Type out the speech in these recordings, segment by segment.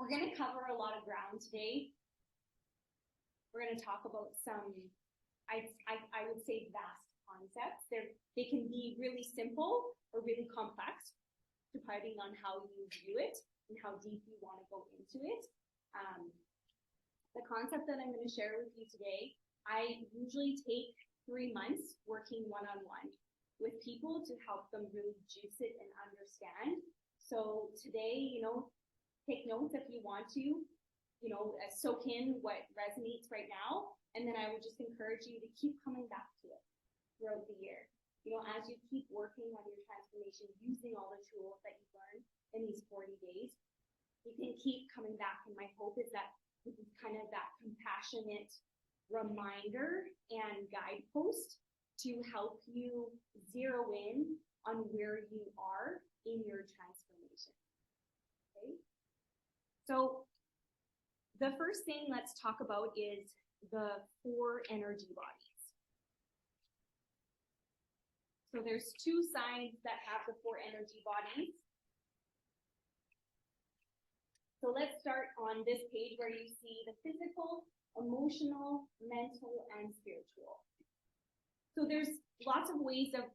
we're going to cover a lot of ground today. We're going to talk about some, I would say, vast concepts. They can be really simple or really complex, depending on how you view it and how deep you want to go into it. The concept that I'm going to share with you today, I usually take 3 months working one-on-one with people to help them really juice it and understand. So today, take notes if you want to, soak in what resonates right now. And then I would just encourage you to keep coming back to it throughout the year. As you keep working on your transformation, using all the tools that you've learned in these 40 days, you can keep coming back. And my hope is that this is kind of that compassionate reminder and guidepost to help you zero in on where you are in your transformation. Okay? So the first thing let's talk about is the 4 energy bodies. So there's 2 sides that have the 4 energy bodies. So let's start on this page where you see the physical, emotional, mental, and spiritual. So there's lots of ways of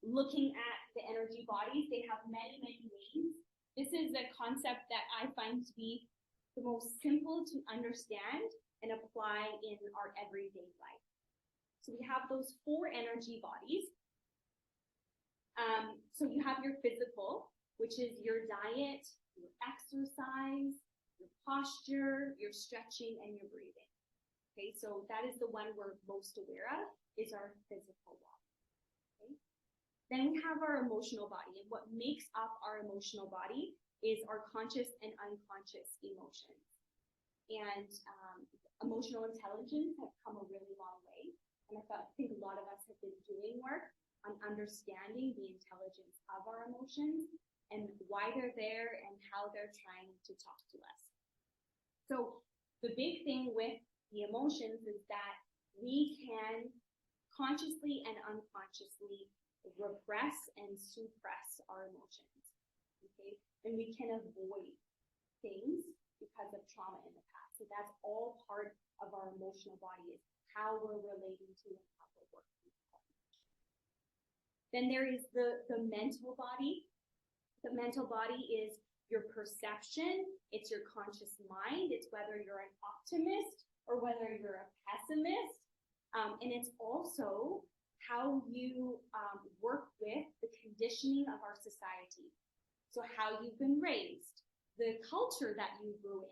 looking at the energy bodies. They have many, many names. This is a concept that I find to be the most simple to understand and apply in our everyday life. So we have those 4 energy bodies. So you have your physical, which is your diet, your exercise, your posture, your stretching, and your breathing. Okay, so that is the one we're most aware of, is our physical body. Okay? Then we have our emotional body, and what makes up our emotional body is our conscious and unconscious emotions. And emotional intelligence has come a really long way, and I think a lot of us have been doing work on understanding the intelligence of our emotions and why they're there and how they're trying to talk to us. So the big thing with the emotions is that we can consciously and unconsciously repress and suppress our emotions, okay? And we can avoid things because of trauma in the past. So that's all part of our emotional body, is how we're relating to and how we're working. Then there is the mental body. The mental body is your perception. It's your conscious mind. It's whether you're an optimist or whether you're a pessimist. And it's also how you work with the conditioning of our society. So how you've been raised, the culture that you grew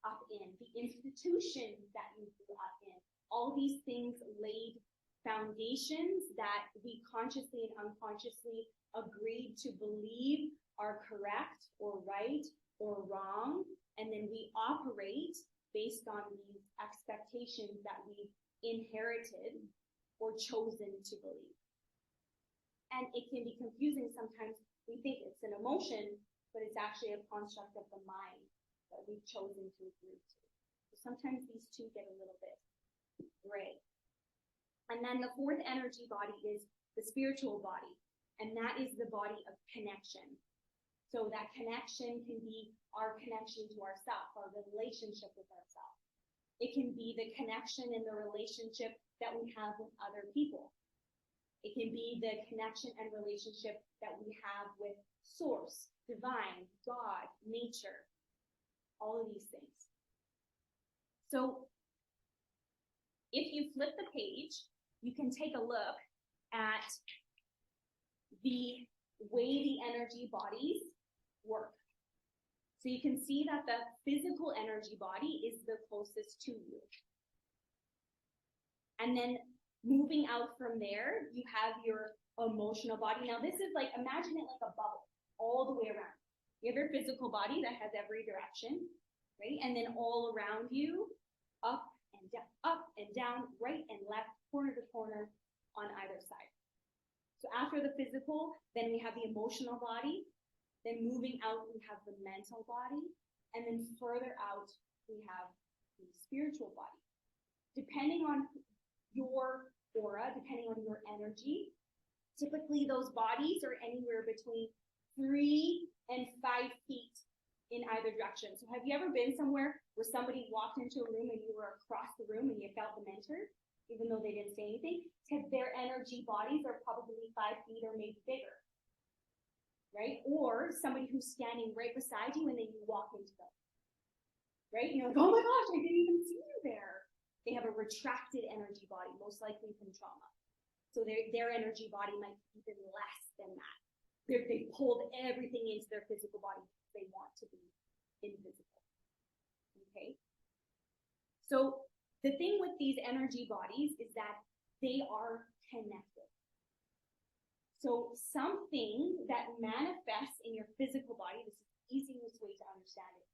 up in, the institutions that you grew up in. All these things laid foundations that we consciously and unconsciously agreed to believe are correct or right or wrong, and then we operate based on these expectations that we inherited or chosen to believe. And it can be confusing sometimes. We think it's an emotion, but it's actually a construct of the mind that we've chosen to agree to. So sometimes these two get a little bit gray. And then the 4th energy body is the spiritual body, and that is the body of connection. So that connection can be our connection to ourselves, our relationship with ourselves. It can be the connection and the relationship that we have with other people. It can be the connection and relationship that we have with Source, Divine, God, nature, all of these things. So if you flip the page, you can take a look at the way the energy bodies work. So you can see that the physical energy body is the closest to you. And then moving out from there, you have your emotional body. Now this is like, imagine it like a bubble all the way around. You have your physical body that has every direction, right? And then all around you, up and down, right and left, corner to corner on either side. So after the physical, then we have the emotional body. Then moving out, we have the mental body. And then further out, we have the spiritual body. Depending on your aura, depending on your energy, typically those bodies are anywhere between 3 and 5 feet in either direction. So have you ever been somewhere where somebody walked into a room and you were across the room and you felt the mentor, even though they didn't say anything? Because their energy bodies are probably 5 feet or maybe bigger, right? Or somebody who's standing right beside you and then you walk into them, right? And you're like, oh my gosh, I didn't even see you there. They have a retracted energy body, most likely from trauma. So their energy body might be even less than that. They've pulled everything into their physical body because they want to be invisible. Okay? So the thing with these energy bodies is that they are connected. So something that manifests in your physical body, this is the easiest way to understand it.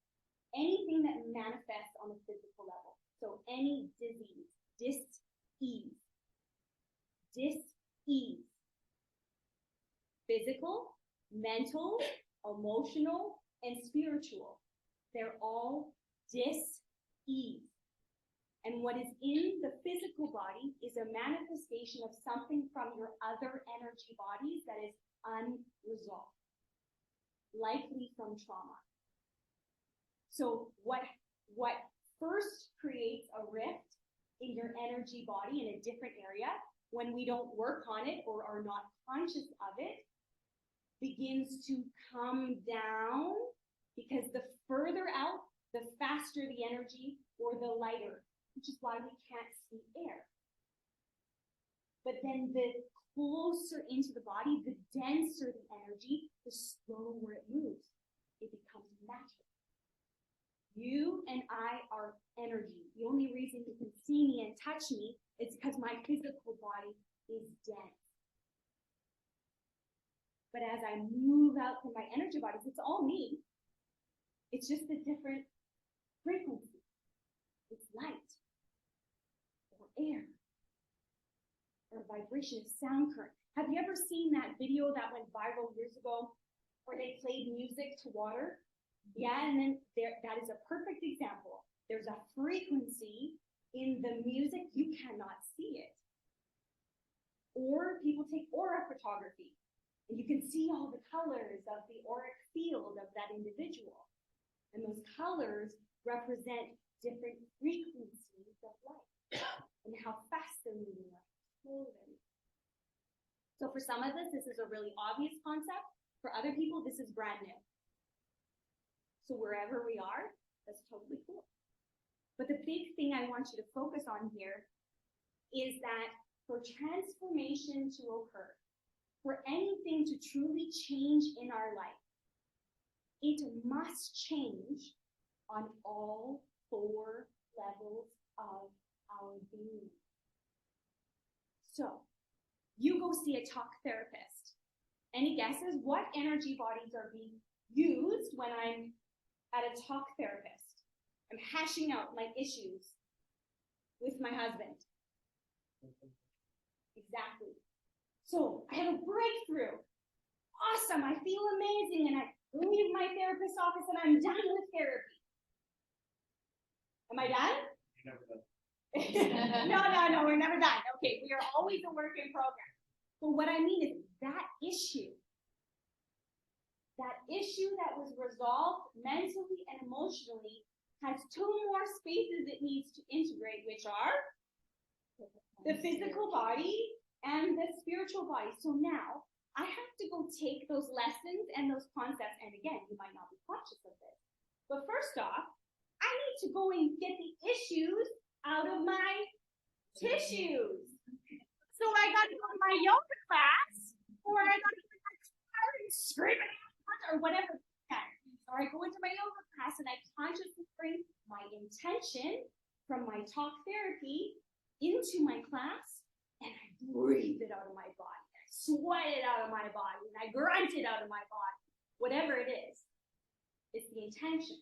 Anything that manifests on a physical level. So any disease, dis-ease, physical, mental, emotional, and spiritual. They're all dis-ease. And what is in the physical body is a manifestation of something from your other energy bodies that is unresolved, likely from trauma. So what first creates a rift in your energy body in a different area, when we don't work on it or are not conscious of it, begins to come down, because the further out, the faster the energy or the lighter, which is why we can't see air. But then the closer into the body, the denser the energy, the slower it moves. It becomes natural. You and I are energy. The only reason you can see me and touch me is because my physical body is dense. But as I move out from my energy bodies, it's all me. It's just a different frequency. It's light, or air, or vibration of sound current. Have you ever seen that video that went viral years ago where they played music to water? Yeah, and then that is a perfect example. There's a frequency in the music, you cannot see it. Or people take aura photography, and you can see all the colors of the auric field of that individual. And those colors represent different frequencies of light and how fast they're moving, like slowly. So for some of us, this is a really obvious concept. For other people, this is brand new. So wherever we are, that's totally cool. But the big thing I want you to focus on here is that for transformation to occur, for anything to truly change in our life, it must change on all 4 levels of our being. So, you go see a talk therapist. Any guesses what energy bodies are being used when I'm at a talk therapist? I'm hashing out my issues with my husband. Exactly. So I have a breakthrough. Awesome, I feel amazing, and I leave my therapist's office and I'm done with therapy. Am I done? You're never done. No, we're never done. Okay, we are always a work in progress. But what I mean is that issue that was resolved mentally and emotionally has 2 more spaces it needs to integrate, which are the physical body and the spiritual body. So now I have to go take those lessons and those concepts, and again, you might not be conscious of this, but first off, I need to go and get the issues out of my tissues. So I got to go to my yoga class, or I got to go to my car and scream it out, or whatever. Or I go into my yoga class and I consciously bring my intention from my talk therapy into my class, and I breathe it out of my body. I sweat it out of my body, and I grunt it out of my body. Whatever it is, it's the intention.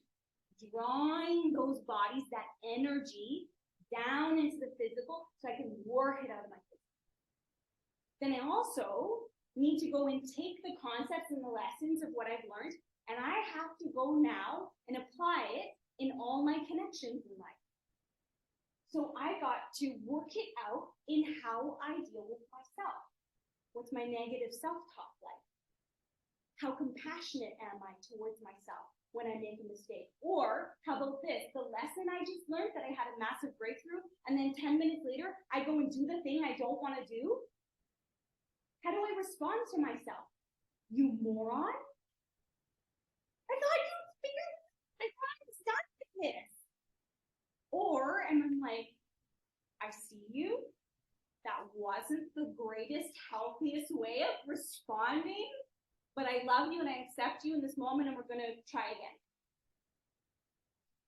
Drawing those bodies, that energy, down into the physical so I can work it out of my physical. Then I also need to go and take the concepts and the lessons of what I've learned, and I have to go now and apply it in all my connections in life. So I got to work it out in how I deal with myself. What's my negative self-talk like? How compassionate am I towards myself? when I make a mistake? Or how about this? The lesson I just learned that I had a massive breakthrough, and then 10 minutes later, I go and do the thing I don't want to do? How do I respond to myself? You moron? I thought you figured I thought I was done with this. Or am I like, I see you. That wasn't the greatest, healthiest way of responding, but I love you and I accept you in this moment and we're going to try again.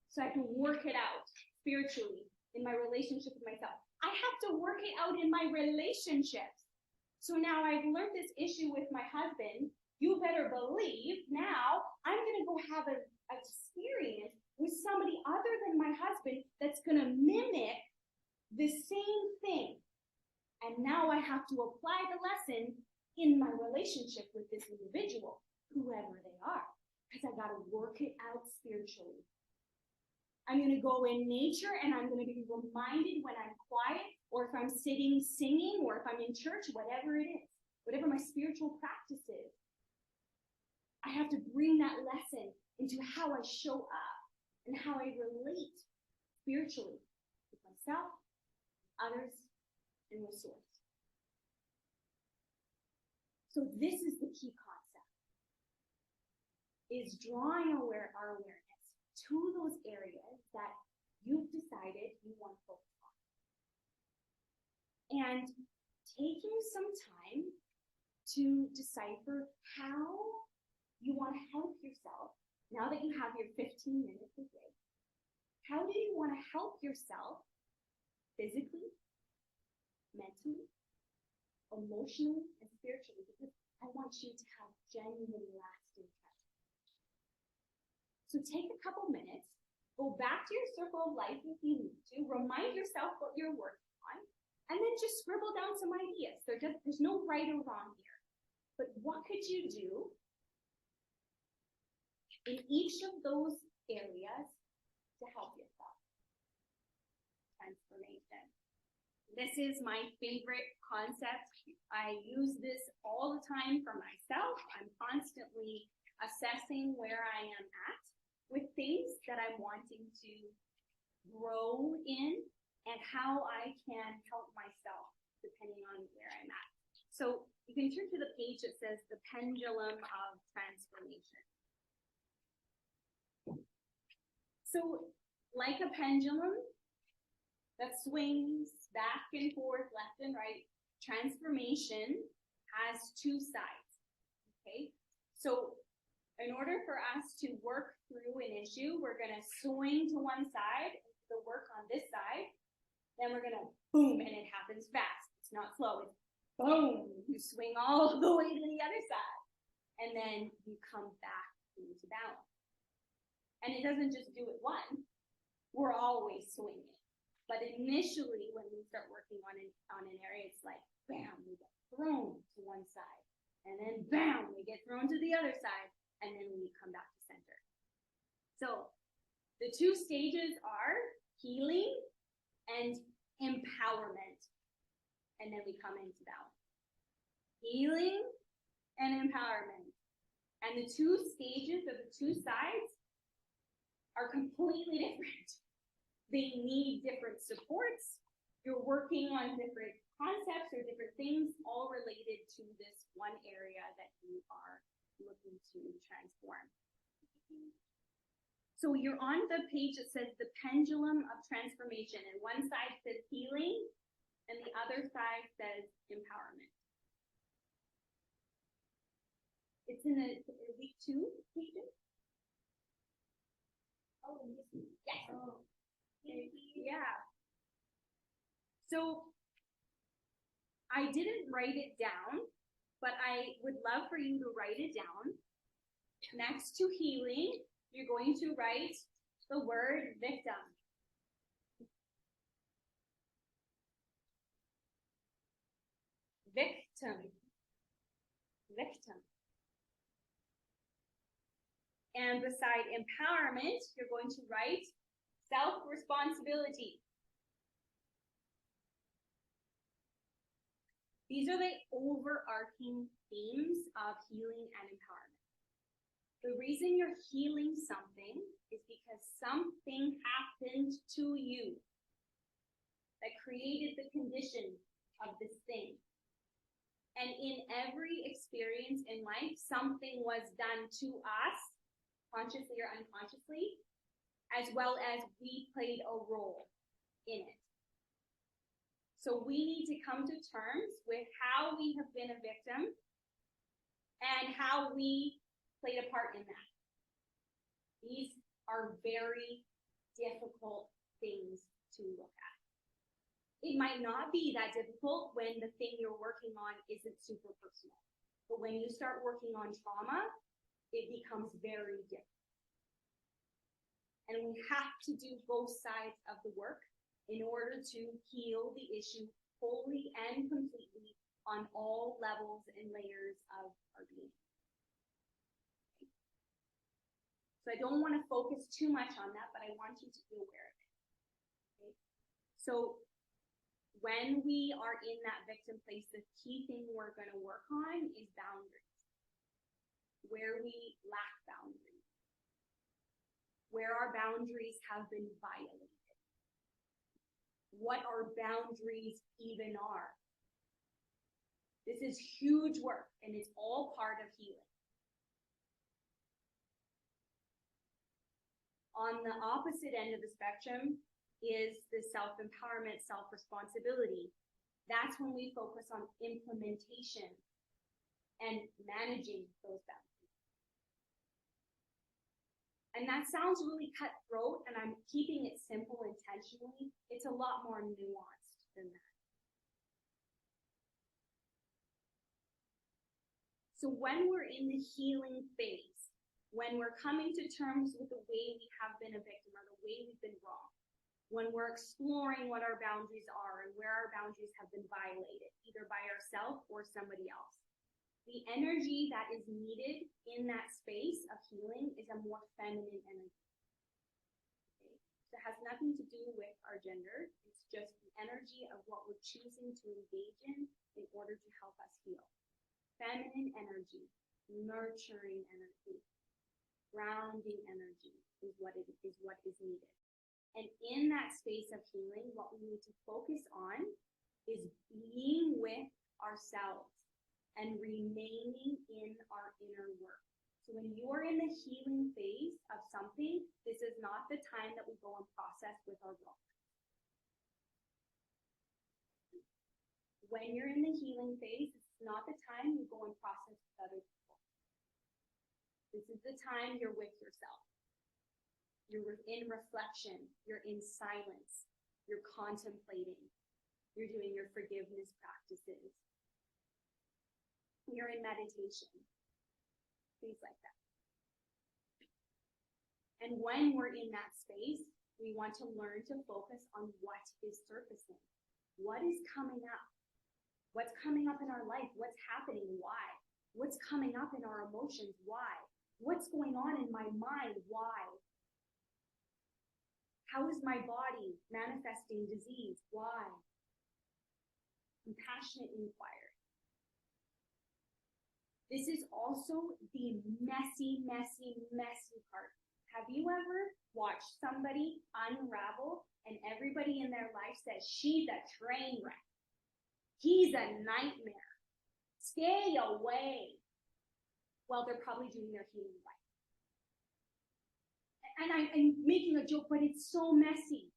So I can work it out spiritually in my relationship with myself. I have to work it out in my relationships. So now I've learned this issue with my husband. You better believe now I'm going to go have an experience with somebody other than my husband that's going to mimic the same thing. And now I have to apply the lesson in my relationship with this individual, whoever they are, because I got to work it out spiritually. I'm going to go in nature and I'm going to be reminded when I'm quiet, or if I'm sitting singing, or if I'm in church, whatever it is, whatever my spiritual practice is. I have to bring that lesson into how I show up and how I relate spiritually with myself, others, and with source. So this is the key concept, is drawing our awareness to those areas that you've decided you want to focus on. And taking some time to decipher how you want to help yourself now that you have your 15 minutes a day. How do you want to help yourself physically, mentally, emotionally, and spiritually? Because I want you to have genuine, lasting transformation. So take a couple minutes, go back to your circle of life if you need to, remind yourself what you're working on, and then just scribble down some ideas. There's no right or wrong here. But what could you do in each of those areas to help yourself? Transformation. This is my favorite concept. I use this all the time for myself. I'm constantly assessing where I am at with things that I'm wanting to grow in and how I can help myself depending on where I'm at. So you can turn to the page that says the pendulum of transformation. So like a pendulum that swings back and forth, left and right, transformation has two sides, okay? So in order for us to work through an issue, we're gonna swing to one side, the work on this side, then we're gonna boom, and it happens fast. It's not slow, it's boom, you swing all the way to the other side, and then you come back into balance. And it doesn't just do it once, we're always swinging. But initially, when we start working on an area, it's like, bam, we get thrown to one side. And then bam, we get thrown to the other side. And then we come back to center. So the two stages are healing and empowerment. And then we come into balance. Healing and empowerment. And the two stages of the two sides are completely different. They need different supports. You're working on different concepts or different things, all related to this one area that you are looking to transform. So you're on the page that says the pendulum of transformation, and one side says healing, and the other side says empowerment. It's in the week 2 pages. Oh, yes. Oh. Yeah. So I didn't write it down, but I would love for you to write it down. Next to healing, you're going to write the word victim. Victim. Victim. And beside empowerment, you're going to write self-responsibility. These are the overarching themes of healing and empowerment. The reason you're healing something is because something happened to you that created the condition of this thing. And in every experience in life, something was done to us, consciously or unconsciously, as well as we played a role in it. So we need to come to terms with how we have been a victim and how we played a part in that. These are very difficult things to look at. It might not be that difficult when the thing you're working on isn't super personal. But when you start working on trauma, it becomes very different. And we have to do both sides of the work in order to heal the issue wholly and completely on all levels and layers of our being. So I don't want to focus too much on that, but I want you to be aware of it. Okay? So when we are in that victim place, the key thing we're going to work on is boundaries. Where we lack boundaries. Where our boundaries have been violated. What our boundaries even are. This is huge work, and it's all part of healing. On the opposite end of the spectrum is the self-empowerment, self-responsibility. That's when we focus on implementation and managing those boundaries. And that sounds really cutthroat, and I'm keeping it simple intentionally. It's a lot more nuanced than that. So when we're in the healing phase, when we're coming to terms with the way we have been a victim or the way we've been wrong, when we're exploring what our boundaries are and where our boundaries have been violated, either by ourselves or somebody else, the energy that is needed in that space of healing is a more feminine energy. Okay? So it has nothing to do with our gender. It's just the energy of what we're choosing to engage in order to help us heal. Feminine energy, nurturing energy, grounding energy is what is needed. And in that space of healing, what we need to focus on is being with ourselves and remaining in our inner work. So when you are in the healing phase of something, this is not the time that we go and process with our block. When you're in the healing phase, it's not the time you go and process with other people. This is the time you're with yourself. You're in reflection, you're in silence, you're contemplating, you're doing your forgiveness practices, you're in meditation, things like that. And when we're in that space, we want to learn to focus on what is surfacing, what is coming up, what's coming up in our life, what's happening, why, what's coming up in our emotions, why, what's going on in my mind, why. How is my body manifesting disease? Why? Compassionate inquiry. This is also the messy, messy, messy part. Have you ever watched somebody unravel and everybody in their life says, she's a train wreck. He's a nightmare. Stay away. Well, they're probably doing their healing right. And I'm making a joke, but it's so messy.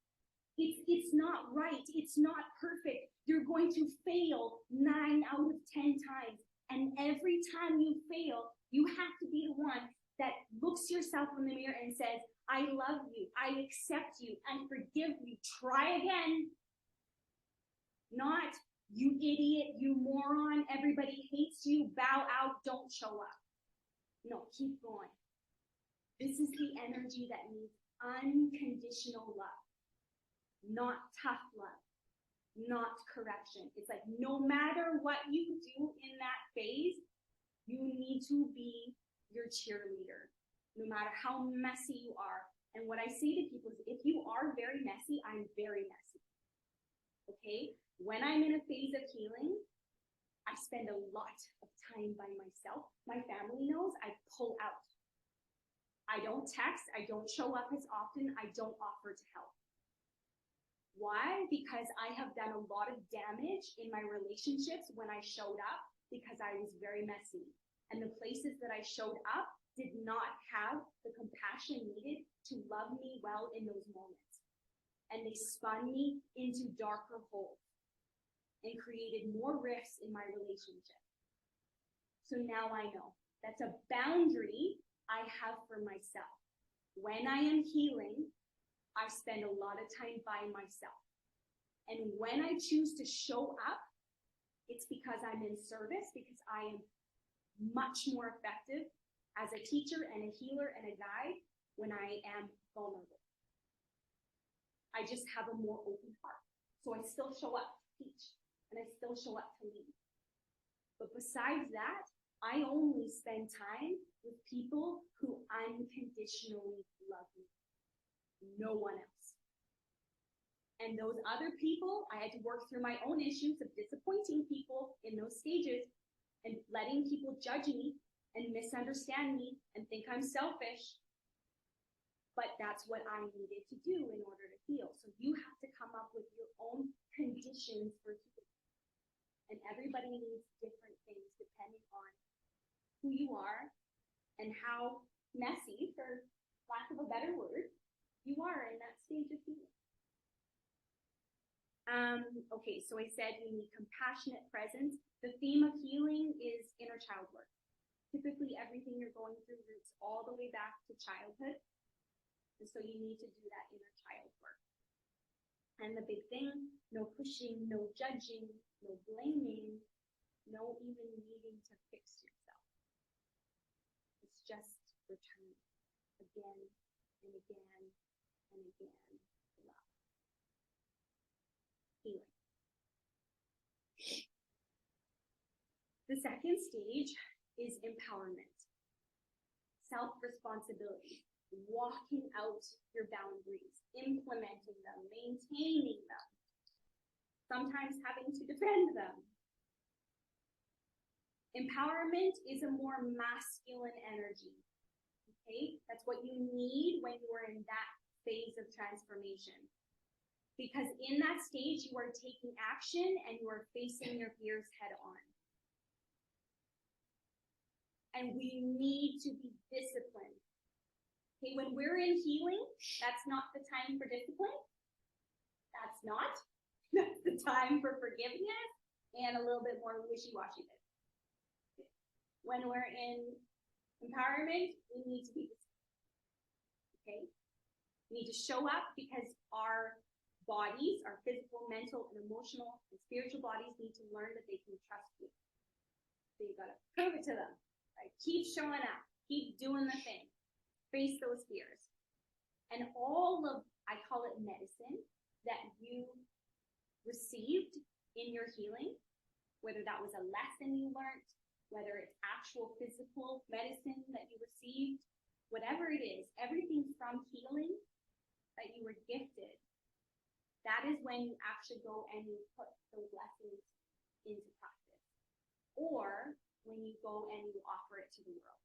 It's not right. It's not perfect. You're going to fail 9 out of 10 times. And every time you fail, you have to be the one that looks yourself in the mirror and says, I love you. I accept you. I forgive you. Try again. Not, you idiot, you moron, everybody hates you, bow out, don't show up. No, keep going. This is the energy that needs unconditional love, not tough love, not correction. It's like no matter what you do in that phase, you need to be your cheerleader, no matter how messy you are. And what I say to people is, if you are very messy, I'm very messy. Okay? When I'm in a phase of healing, I spend a lot of time by myself. My family knows I pull out. I don't text, I don't show up as often, I don't offer to help. Why? Because I have done a lot of damage in my relationships when I showed up because I was very messy. And the places that I showed up did not have the compassion needed to love me well in those moments. And they spun me into darker holes and created more rifts in my relationship. So now I know that's a boundary I have for myself. When I am healing, I spend a lot of time by myself. And when I choose to show up, it's because I'm in service, because I am much more effective as a teacher and a healer and a guide when I am vulnerable. I just have a more open heart. So I still show up to teach and I still show up to lead. But besides that, I only spend time with people who unconditionally love me. No one else. And those other people, I had to work through my own issues of disappointing people in those stages and letting people judge me and misunderstand me and think I'm selfish. But that's what I needed to do in order to heal. So you have to come up with your own conditions for healing. And everybody needs different things depending on who you are and how messy, for lack of a better word, you are in that stage of healing. Okay, so I said we need compassionate presence. The theme of healing is inner child work. Typically, everything you're going through roots all the way back to childhood. And so you need to do that inner child work. And the big thing, no pushing, no judging, no blaming, no even needing to fix yourself. It's just return again and again and again to love. Healing. The second stage is empowerment. Self-responsibility. Walking out your boundaries, implementing them, maintaining them, sometimes having to defend them. Empowerment is a more masculine energy, okay? That's what you need when you are in that phase of transformation. Because in that stage, you are taking action and you are facing your fears head on. And we need to be disciplined. Okay, when we're in healing, that's not the time for discipline. That's not. That's the time for forgiveness and a little bit more wishy-washiness. When we're in empowerment, we need to be disciplined. Okay? We need to show up because our bodies, our physical, mental, and emotional and spiritual bodies need to learn that they can trust you. So you gotta prove it to them. Right? Keep showing up. Keep doing the thing. Face those fears. And all of, I call it medicine, that you received in your healing, whether that was a lesson you learned, whether it's actual physical medicine that you received, whatever it is, everything from healing that you were gifted, that is when you actually go and you put those lessons into practice. Or when you go and you offer it to the world.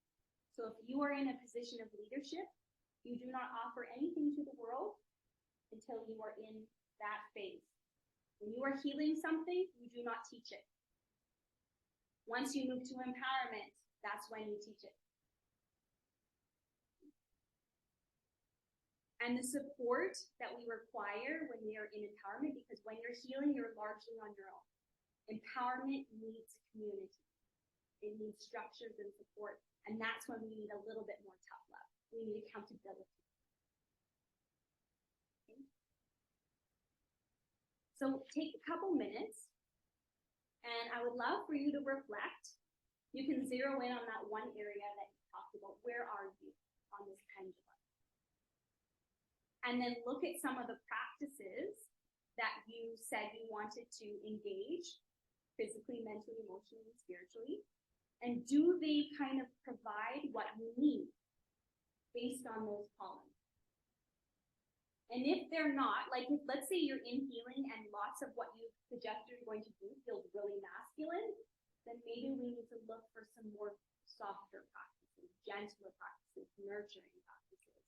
So if you are in a position of leadership, you do not offer anything to the world until you are in that phase. When you are healing something, you do not teach it. Once you move to empowerment, that's when you teach it. And the support that we require when we are in empowerment, because when you're healing, you're largely on your own. Empowerment needs community. It needs structures and support. And that's when we need a little bit more tough love. We need accountability. Okay. So take a couple minutes, and I would love for you to reflect. You can zero in on that one area that you talked about. Where are you on this pendulum? And then look at some of the practices that you said you wanted to engage physically, mentally, emotionally, and spiritually. And do they kind of provide what you need based on those columns? And if they're not, like if, let's say you're in healing and lots of what you suggest you're going to do feels really masculine, then maybe we need to look for some more softer practices. practices, gentler practices, nurturing practices.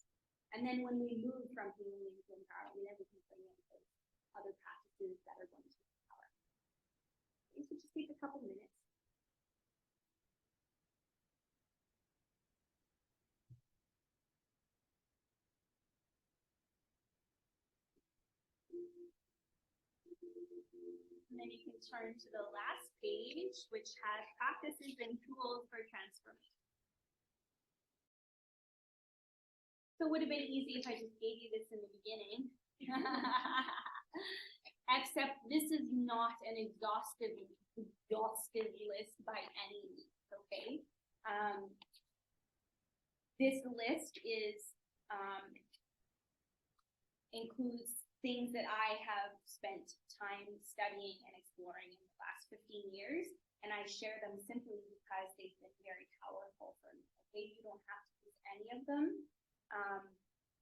And then when we move from healing to empowerment, then we can bring in those other practices that are going to empower. Okay, so just take a couple minutes. And then you can turn to the last page, which has practices and tools for transformation. So it would have been easy if I just gave you this in the beginning. Except this is not an exhaustive list by any means, okay? This list includes things that I have spent time studying and exploring in the last 15 years, and I share them simply because they've been very powerful for me. Okay, you don't have to use any of them.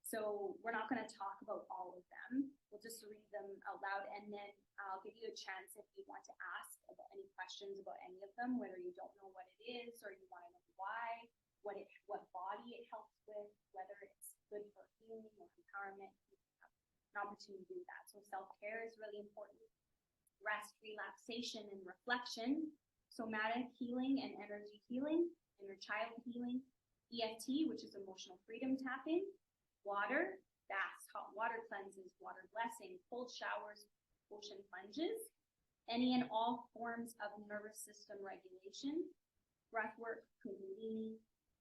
So we're not going to talk about all of them. We'll just read them out loud, and then I'll give you a chance if you want to ask about any questions about any of them, whether you don't know what it is or you want to know why, what body it helps with, whether it's good for healing or empowerment. You have an opportunity to do that. So self-care is really important. Rest, relaxation, and reflection. Somatic healing and energy healing, inner child healing. EFT, which is emotional freedom tapping. Water, baths, hot water cleanses, water blessing, cold showers, ocean plunges, any and all forms of nervous system regulation, breath work, kundalini,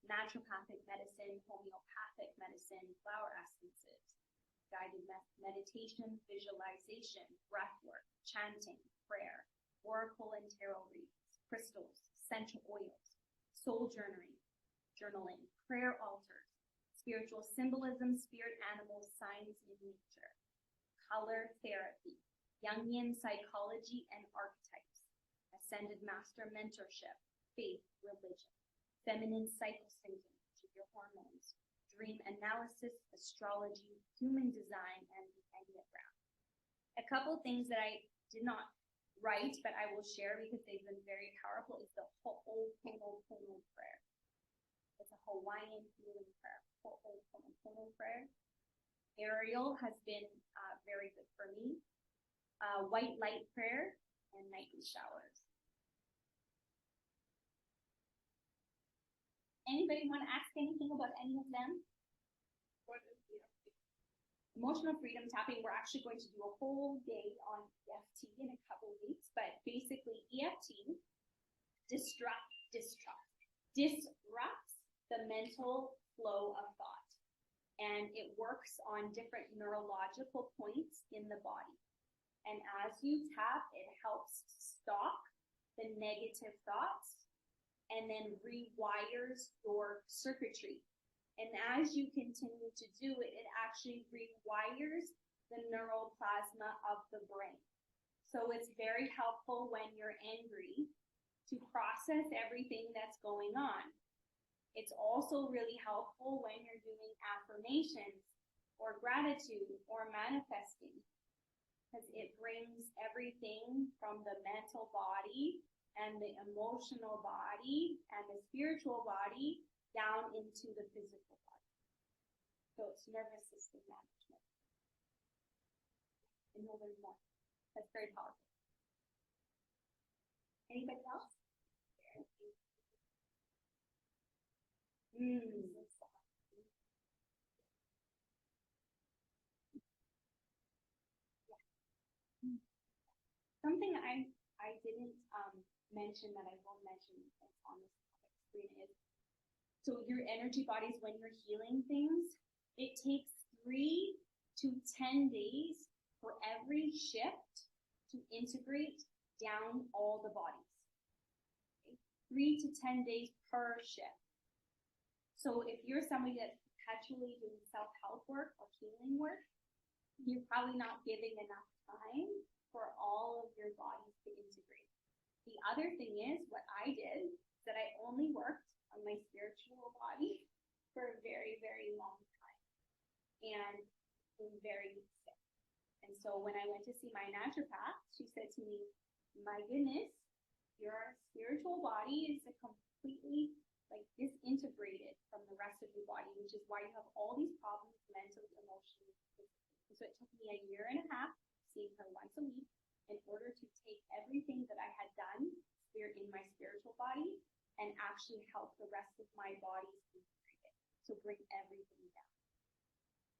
naturopathic medicine, homeopathic medicine, flower essences, guided meditation, visualization, breath work, chanting, prayer, oracle and tarot readings, crystals, essential oils, soul journaling, prayer altars, spiritual symbolism, spirit animals, signs in nature, color therapy, Jungian psychology and archetypes, ascended master mentorship, faith, religion, feminine cycle syncing, which is your hormones, dream analysis, astrology, human design, and the Enneagram. A couple things that I did not write, but I will share because they've been very powerful, is the Ho'oponopono prayer. It's a Hawaiian healing prayer. Ho'oponopono prayer. Ariel has been very good for me. White light prayer and nightly showers. Anybody want to ask anything about any of them? Emotional freedom tapping, we're actually going to do a whole day on EFT in a couple of weeks, but basically EFT disrupts the mental flow of thought, and it works on different neurological points in the body. And as you tap, it helps stop the negative thoughts and then rewires your circuitry. And as you continue to do it, it actually rewires the neuroplasma of the brain. So it's very helpful when you're angry to process everything that's going on. It's also really helpful when you're doing affirmations or gratitude or manifesting, because it brings everything from the mental body and the emotional body and the spiritual body down into the physical body. So it's nervous system management. And there's more. That's very powerful. Anybody else? Something I didn't mention that I will mention on this topic screen is, so your energy bodies, when you're healing things, it takes 3 to 10 days for every shift to integrate down all the bodies. Okay? 3 to 10 days per shift. So if you're somebody that's perpetually doing self-help work or healing work, you're probably not giving enough time for all of your bodies to integrate. The other thing is, what I did, is that I only worked on my spiritual body for a very, very long time. And was very sick. And so when I went to see my naturopath, she said to me, my goodness, your spiritual body is a completely like disintegrated from the rest of your body, which is why you have all these problems mentally, emotionally. So it took me 1.5 years, seeing her once a week, in order to take everything that I had done in my spiritual body and actually help the rest of my body integrate it. So bring everything down.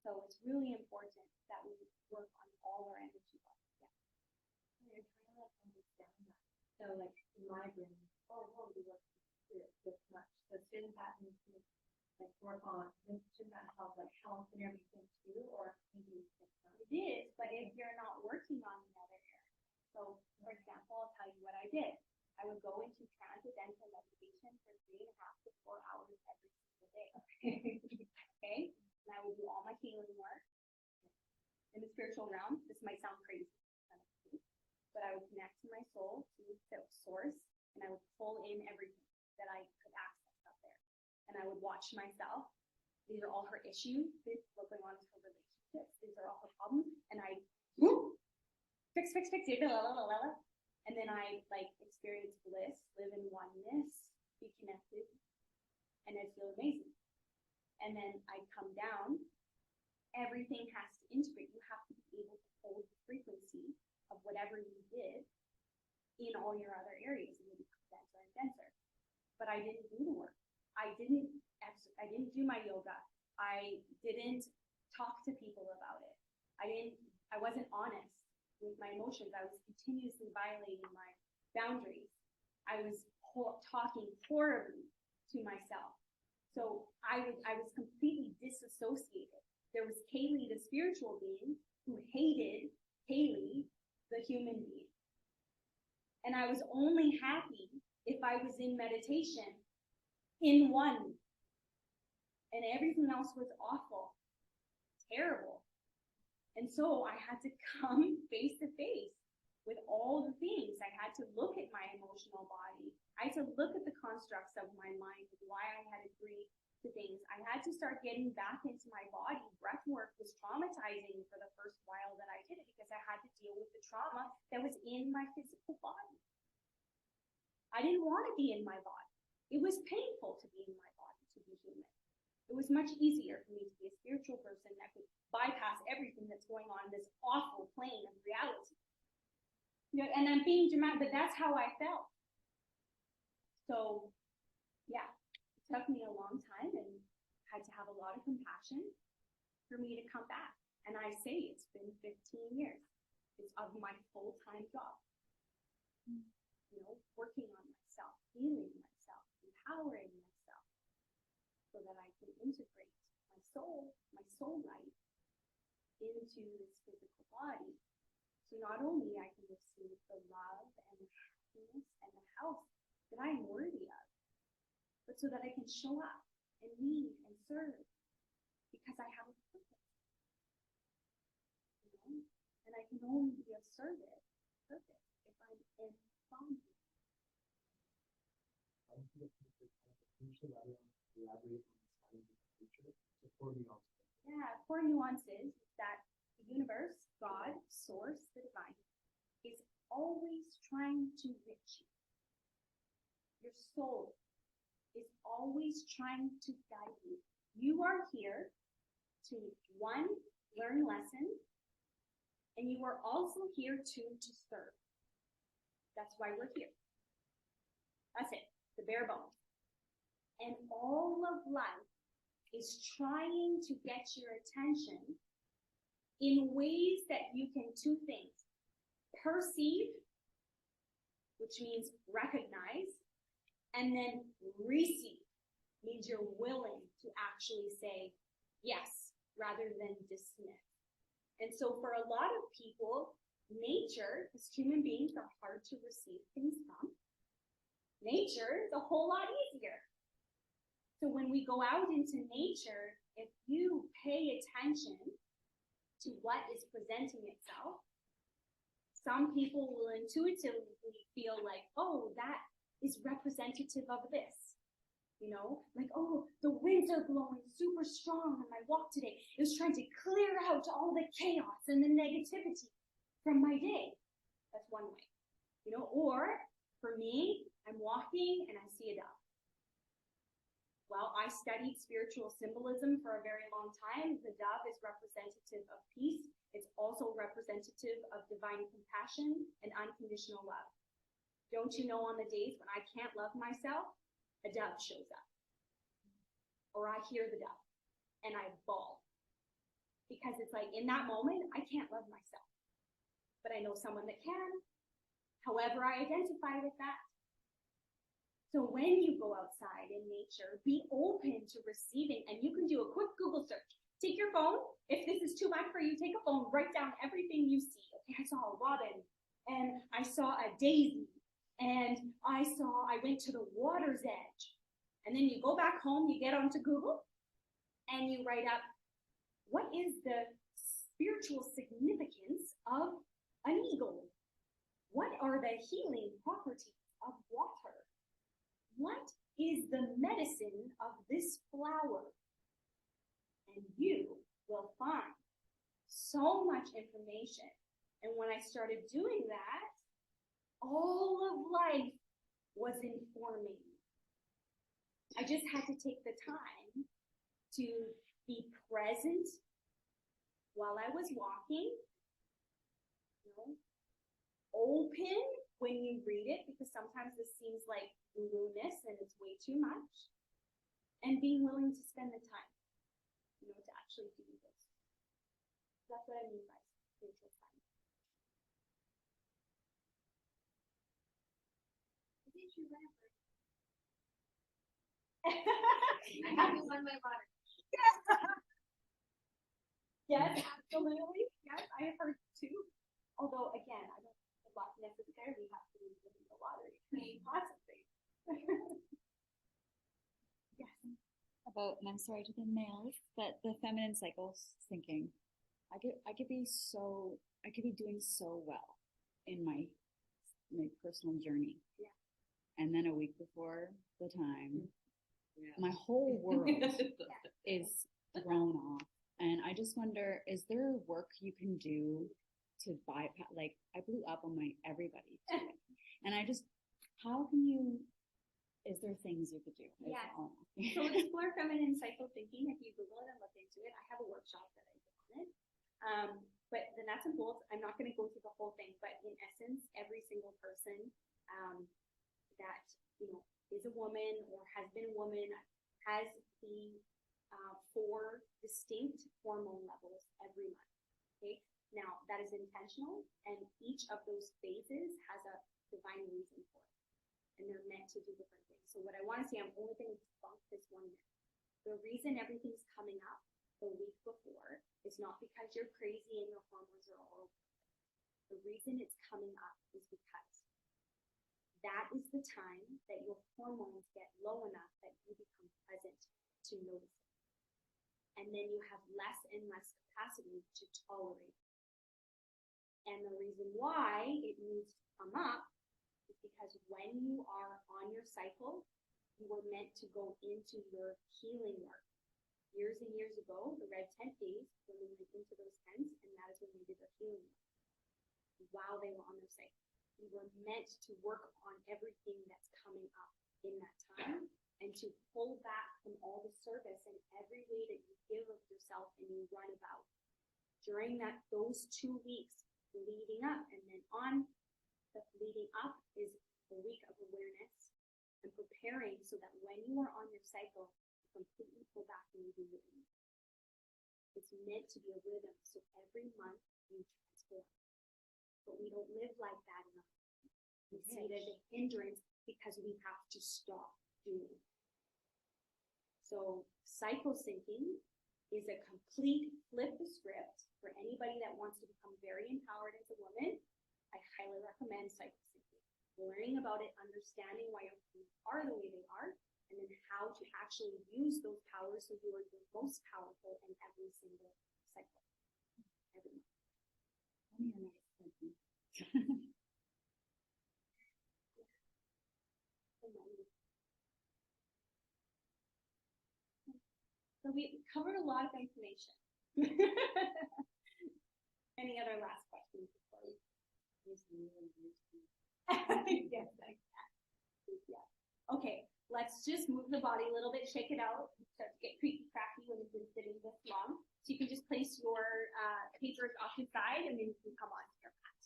So it's really important that we work on all our energy bodies. Yeah. You're trying to understand that. So like in my brain, we work this much. So shouldn't that need to like work on, shouldn't that help like health and everything too? Or maybe it is, but if you're not working on the other area. So for example, I'll tell you what I did. I would go into transcendental meditation for 3.5 to 4 hours every single day. Okay? And I would do all my healing work in the spiritual realm. This might sound crazy, but I would connect to my soul, to the source, and I would pull in everything that I could access up there. And I would watch myself. These are all her issues. What's going on is her relationships. These are all her problems. And I fix, and then I like experience bliss, live in oneness, be connected, and I feel amazing. And then I come down, everything has to integrate. You have to be able to hold the frequency of whatever you did in all your other areas, and you become denser and denser. But I didn't do the work. I didn't do my yoga. I didn't talk to people about it. I wasn't honest with my emotions. I was continuously violating my boundaries. I was talking horribly to myself. So I was completely disassociated. There was Kaylee, the spiritual being, who hated Kaylee, the human being. And I was only happy if I was in meditation, in one. And everything else was awful, terrible. And so I had to come face to face with all the things. I had to look at my emotional body. I had to look at the constructs of my mind and why I had agreed to things. I had to start getting back into my body. Breath work was traumatizing for the first while that I did it because I had to deal with the trauma that was in my physical body. I didn't want to be in my body. It was painful to be in my body, to be human. It was much easier for me to be a spiritual person that could bypass everything that's going on in this awful plane of reality. You know, and I'm being dramatic, but that's how I felt. So, yeah, it took me a long time and had to have a lot of compassion for me to come back. And I say it's been 15 years. It's of my full-time job. You know, working on myself, healing myself, empowering myself, so that I can integrate my soul light into this physical body. So not only I can receive the love and the happiness and the health that I'm worthy of, but so that I can show up and lead and serve because I have a purpose. You know? And I can only be of service if I'm in bondage. Yeah, 4 nuances is that the universe, God, source, the divine, is always trying to reach you. Your soul is always trying to guide you. You are here to, 1, learn lessons, and you are also here to serve. That's why we're here. That's it, the bare bones. And all of life is trying to get your attention in ways that you can 2 things. Perceive, which means recognize, and then receive, means you're willing to actually say yes, rather than dismiss. And so for a lot of people, nature, as human beings, are hard to receive things from. Nature is a whole lot easier. So when we go out into nature, if you pay attention to what is presenting itself, some people will intuitively feel like, oh, that is representative of this. You know, like, oh, the winds are blowing super strong on my walk today. It was trying to clear out all the chaos and the negativity from my day. That's one way. You know, or for me, I'm walking and I see a dove. Well, I studied spiritual symbolism for a very long time. The dove is representative of peace. It's also representative of divine compassion and unconditional love. Don't you know on the days when I can't love myself, a dove shows up. Or I hear the dove and I bawl. Because it's like in that moment, I can't love myself. But I know someone that can. However, I identify with that. So when you go outside in nature, be open to receiving, and you can do a quick Google search. Take your phone. If this is too much for you, take a phone, write down everything you see. Okay, I saw a robin, and I saw a daisy, and I went to the water's edge. And then you go back home, you get onto Google, and you write up, what is the spiritual significance of an eagle? What are the healing properties of water? What is the medicine of this flower? And you will find so much information. And when I started doing that, all of life was informing. I just had to take the time to be present while I was walking, open when you read it, because sometimes this seems like woo-woo-ness and it's way too much, and being willing to spend the time, to actually do this. That's what I mean by spiritual time. Did you remember? I haven't won my lottery. Yes, absolutely. Yes, I have heard too. Although, again, I don't necessarily have to win the lottery. Possibly. Yes. About, and I'm sorry to the males, but the feminine cycle thinking, I could be doing so well in my personal journey. Yeah. And then a week before the time, my whole world is thrown off. And I just wonder, is there work you can do to bypass, like, I blew up on everybody today. And how can you, is there things you could do? Yeah. So explore feminine cycle thinking. If you Google it and look into it, I have a workshop that I did on it. But the nuts and bolts, I'm not going to go through the whole thing, but in essence, every single person that, is a woman or has been a woman has the 4 distinct hormone levels every month. Okay. Now, that is intentional, and each of those phases has a divine reason for it. And they're meant to do different things. So what I want to say, I'm only going to debunk this one myth. The reason everything's coming up the week before is not because you're crazy and your hormones are all over. The reason it's coming up is because that is the time that your hormones get low enough that you become present to notice it. And then you have less and less capacity to tolerate it. And the reason why it needs to come up is because when you are on your cycle, you were meant to go into your healing work. Years and years ago, the red tent days, women went into those tents, and that is when they did their healing work while they were on their cycle. You were meant to work on everything that's coming up in that time and to pull back from all the service and every way that you give of yourself and you run about. During those 2 weeks leading up, and then on the leading up is the week of awareness and preparing so that when you are on your cycle, you completely pull back and you do your own. It's meant to be a rhythm, so every month you transform. But we don't live like that enough. We see it as a hindrance because we have to stop doing it. So cycle syncing is a complete flip the script for anybody that wants to become very empowered as a woman. I highly recommend cycle syncing. Learning about it, understanding why your hormones are the way they are, and then how to actually use those powers so you are the most powerful in every single cycle. Every month. So we covered a lot of information. Any other last questions before we? Yes, exactly. Yeah. Okay, let's just move move the body a little bit, shake it out, start to get creaky, cracky when you've been sitting this long. So you can just place your papers off to the side and then you can come onto your mat.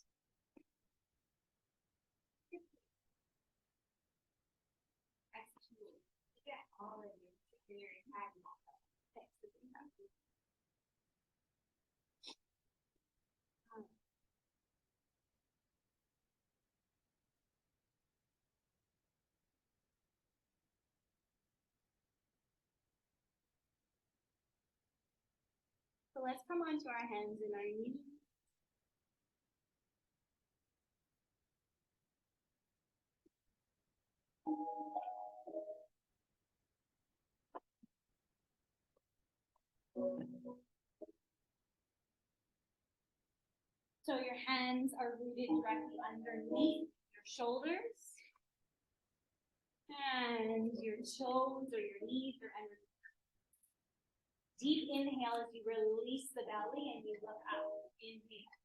So let's come onto our hands and our knees. So your hands are rooted directly underneath your shoulders. And your toes or your knees are underneath. Deep inhale as you release the belly and you look up. Inhale.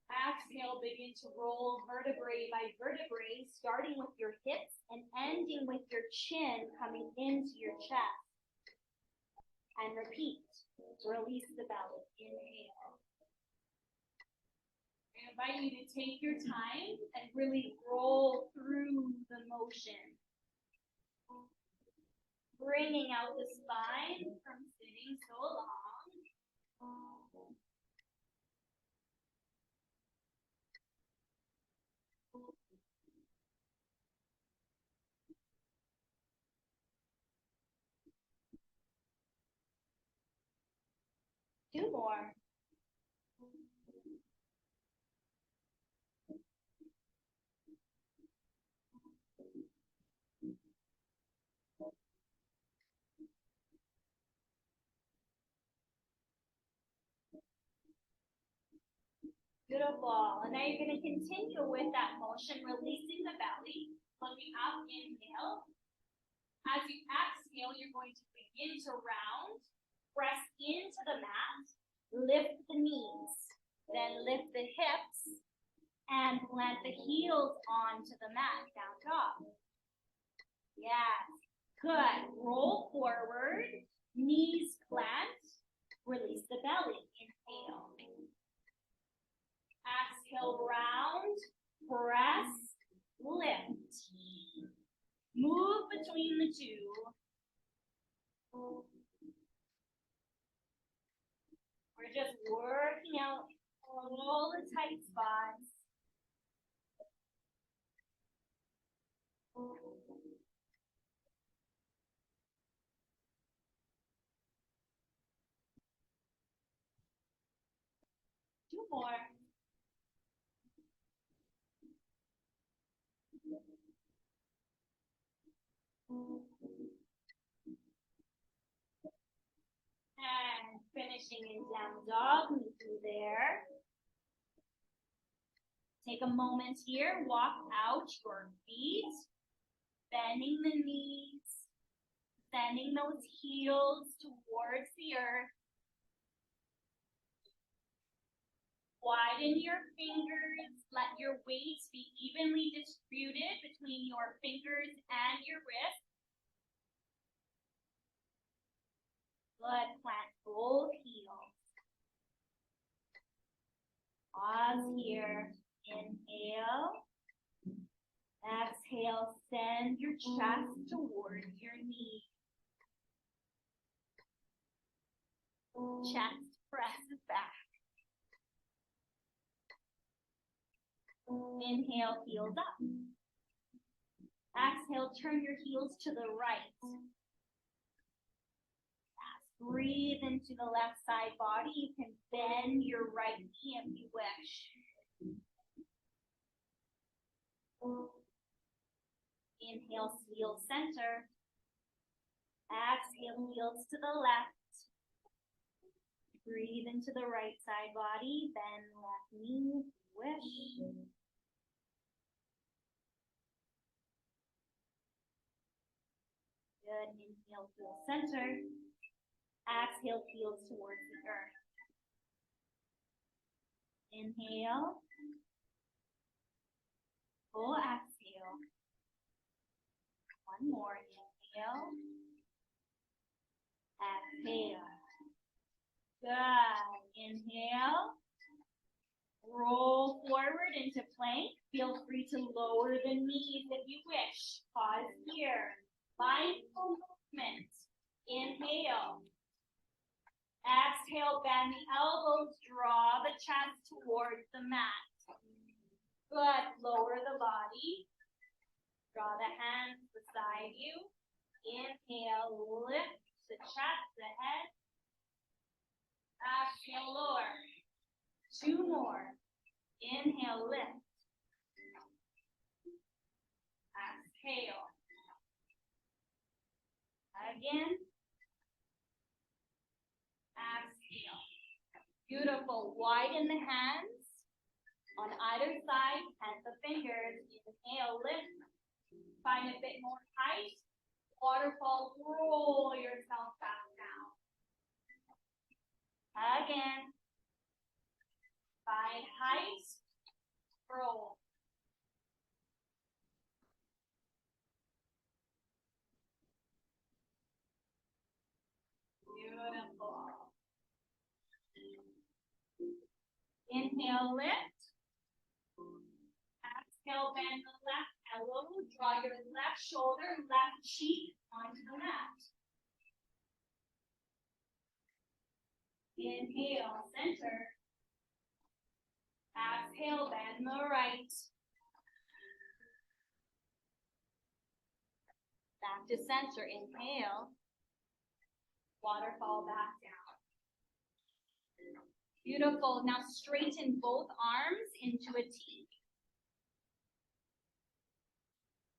Exhale, begin to roll vertebrae by vertebrae, starting with your hips and ending with your chin coming into your chest. And repeat. Release the belly. Inhale. I invite you to take your time and really roll through the motion. Bringing out the spine from sitting so long. 2 more. Beautiful. And now you're going to continue with that motion, releasing the belly, looking up, inhale. As you exhale, you're going to begin to round, press into the mat, lift the knees, then lift the hips, and plant the heels onto the mat, down dog. Yes, good. Roll forward, knees plant, release the belly, inhale. Exhale, round, press, lift. Move between the two. We're just working out all the tight spots. Two more. And finishing in down dog, meet you there. Take a moment here, walk out your feet, bending the knees, sending those heels towards the earth. Widen your fingers, let your weight be evenly distributed between your fingers and your wrists. Good, plant both heels. Pause here, inhale. Exhale, send your chest towards your knee. Chest presses back. Inhale, heels up. Exhale, turn your heels to the right. Breathe into the left side body. You can bend your right knee if you wish. Inhale, heel center. Exhale, heels to the left. Breathe into the right side body. Bend left knee if you wish. Good. Inhale, heel center. Exhale, heels towards the earth. Inhale. Full exhale. One more. Inhale. Exhale. Good. Inhale. Roll forward into plank. Feel free to lower the knees if you wish. Pause here. Mindful movement. Inhale. Exhale, bend the elbows, draw the chest towards the mat. Good. Lower the body. Draw the hands beside you. Inhale, lift the chest, the head. Exhale, lower. Two more. Inhale, lift. Exhale. Again. Exhale. Beautiful. Widen the hands on either side. Plant the fingers. Inhale, lift. Find a bit more height. Waterfall, roll yourself back down. Again. Find height. Roll. Beautiful. Inhale, lift. Exhale, bend the left elbow. Draw your left shoulder, left cheek onto the mat. Inhale, center. Exhale, bend the right. Back to center. Inhale. Waterfall back down. Beautiful. Now straighten both arms into a T.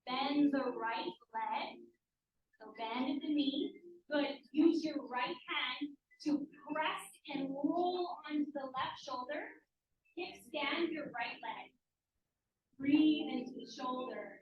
Bend the right leg. So bend the knee. Good. Use your right hand to press and roll onto the left shoulder. Kickstand your right leg. Breathe into the shoulder.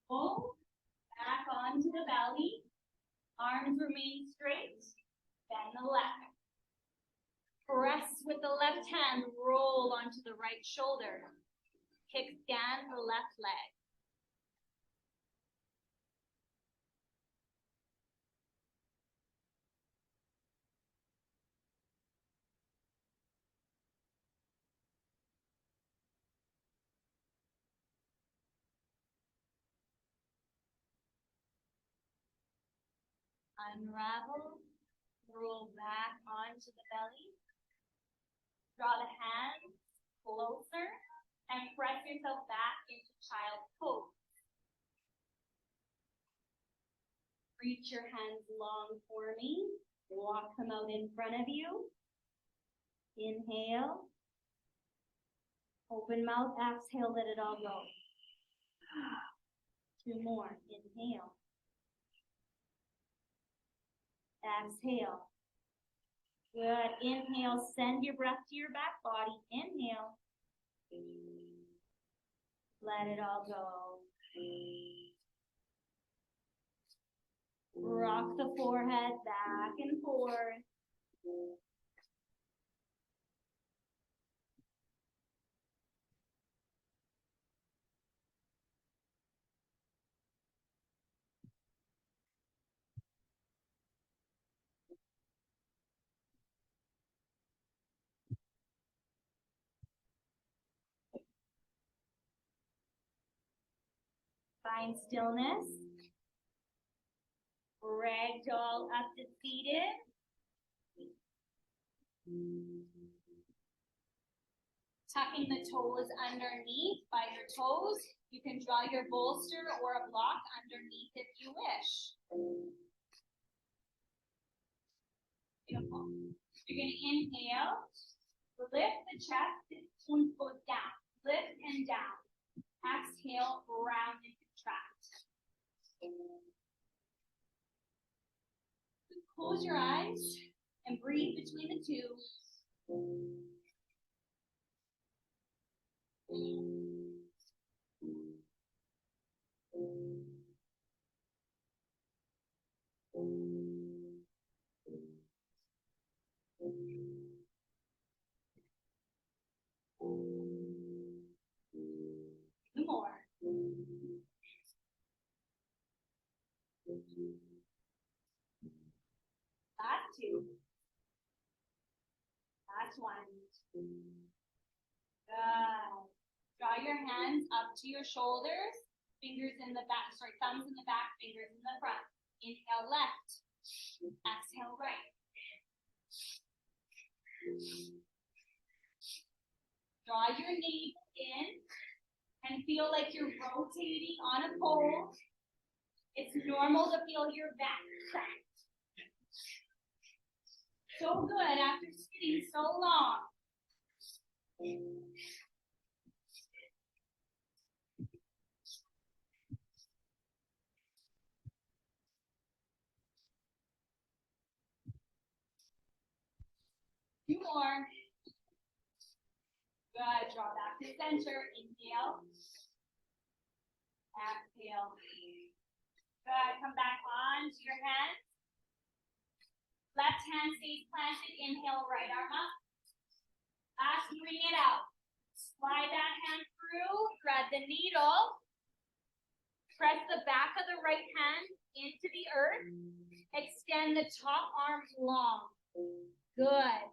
Pull back onto the belly. Arms remain straight. Bend the left. Press with the left hand. Roll onto the right shoulder. Kickstand the left leg. Unravel. Roll back onto the belly. Draw the hands closer and press yourself back into child's pose. Reach your hands long for me. Walk them out in front of you. Inhale. Open mouth, exhale, let it all go. Two more. Inhale. Exhale. Good. Inhale, send your breath to your back body. Inhale. Let it all go. Rock the forehead back and forth. Find stillness. Ragdoll up to seated. Tucking the toes underneath by your toes. You can draw your bolster or a block underneath if you wish. Beautiful. You're going to inhale. Lift the chest. One foot down. Lift and down. Exhale, round and contract. Close your eyes and breathe between the two. Two more. Last two. Last one. Good. Draw your hands up to your shoulders. Fingers in the back, sorry, thumbs in the back, fingers in the front. Inhale left. Exhale right. Draw your navel in and feel like you're rotating on a pole. It's normal to feel your back crack. So good after sitting so long. Two more. Good. Draw back to center. Inhale. Exhale. Good. Come back onto your hands. Left hand stays planted. Inhale, right arm up. As you bring it out, slide that hand through, thread the needle. Press the back of the right hand into the earth. Extend the top arm long. Good.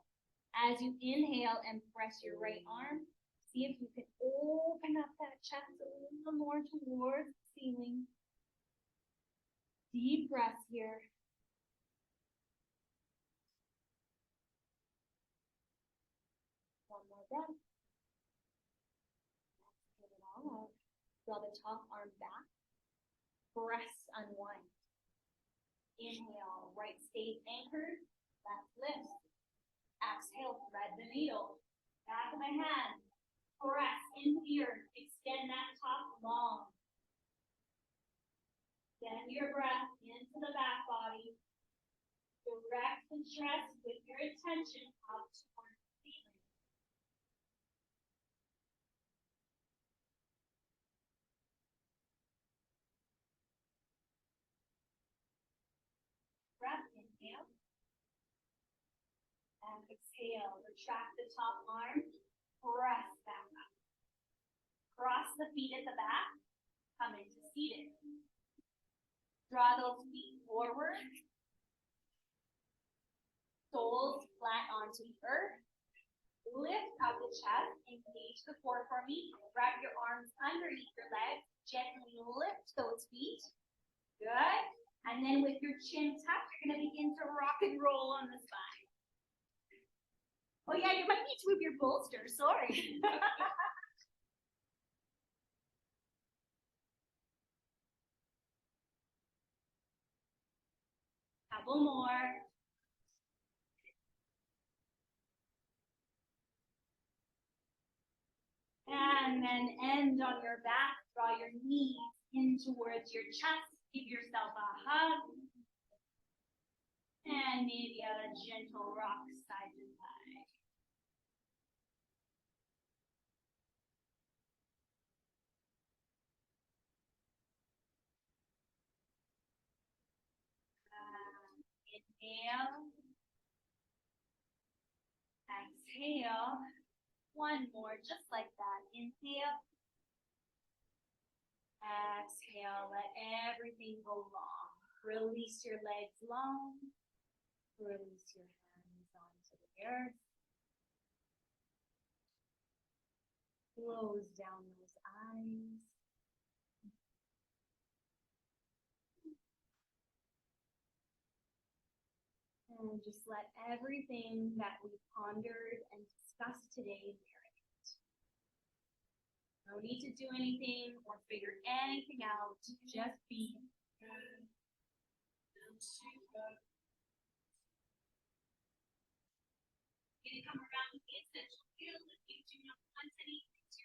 As you inhale and press your right arm, see if you can open up that chest a little more towards the ceiling. Deep breaths here. One more breath. Exhale it all out. Draw the top arm back. Press, unwind. Inhale, right stays anchored. Left lifts. Exhale, thread the needle. Back of the hand. Press into the earth. Extend that top long. Send your breath into the back body. Direct the chest with your attention up towards the ceiling. Breath, inhale. And exhale. Retract the top arm. Press back up. Cross the feet at the back. Come into seated. Draw those feet forward. Soles flat onto the earth. Lift up the chest. Engage the core for me. Wrap your arms underneath your legs. Gently lift those feet. Good. And then with your chin tucked, you're going to begin to rock and roll on the spine. Oh yeah, you might need to move your bolster. Sorry. Couple more. And then end on your back. Draw your knees in towards your chest. Give yourself a hug. And maybe a gentle rock side to side. Inhale. Exhale. One more, just like that. Inhale. Exhale. Let everything go long. Release your legs long. Release your hands onto the earth. Close down those eyes. And just let everything that we pondered and discussed today marinate. No need to do anything or figure anything out. Just be. Gonna come around with the essential oil if you do not want anything to